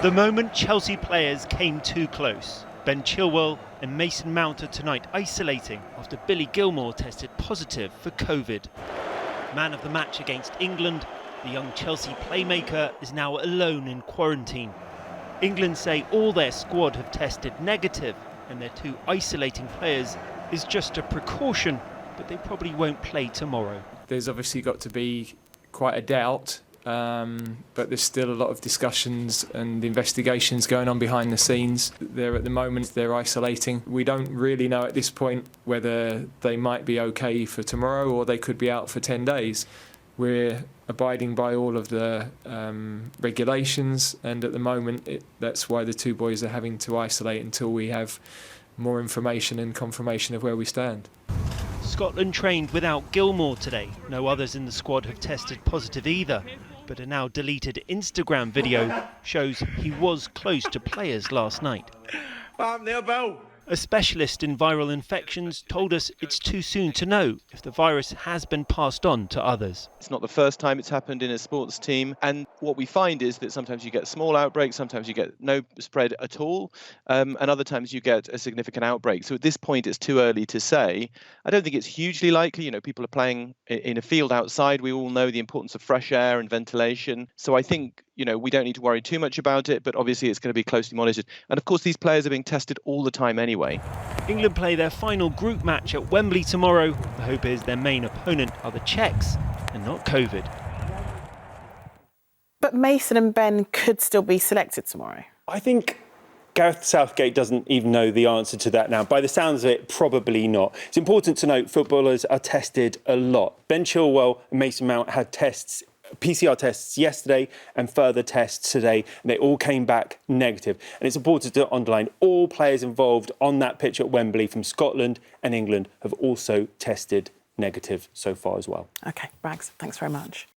The moment Chelsea players came too close. Ben Chilwell and Mason Mount are tonight isolating after Billy Gilmour tested positive for COVID. Man of the match against England, the young Chelsea playmaker is now alone in quarantine. England say all their squad have tested negative and their two isolating players is just a precaution, but they probably won't play tomorrow. There's obviously got to be quite a doubt, but there's still a lot of discussions and investigations going on behind the scenes. At the moment, they're isolating. We don't really know at this point whether they might be okay for tomorrow or they could be out for 10 days. We're abiding by all of the regulations, and at the moment, that's why the two boys are having to isolate until we have more information and confirmation of where we stand. Scotland trained without Gilmour today. No others in the squad have tested positive either, but a now deleted Instagram video shows he was close to players last night. A specialist in viral infections told us it's too soon to know if the virus has been passed on to others. It's not the first time it's happened in a sports team, and what we find is that sometimes you get small outbreaks, sometimes you get no spread at all, and other times you get a significant outbreak. So at this point it's too early to say. I don't think it's hugely likely. You know, people are playing in a field outside. We all know the importance of fresh air and ventilation. So I think, you know, we don't need to worry too much about it, but obviously it's going to be closely monitored. And of course, these players are being tested all the time anyway. England play their final group match at Wembley tomorrow. The hope is their main opponent are the Czechs and not COVID. But Mason and Ben could still be selected tomorrow. I think Gareth Southgate doesn't even know the answer to that now. By the sounds of it, probably not. It's important to note footballers are tested a lot. Ben Chilwell and Mason Mount had PCR tests yesterday and further tests today, and they all came back negative. And it's important to underline all players involved on that pitch at Wembley from Scotland and England have also tested negative so far as well. OK, Rags, thanks very much.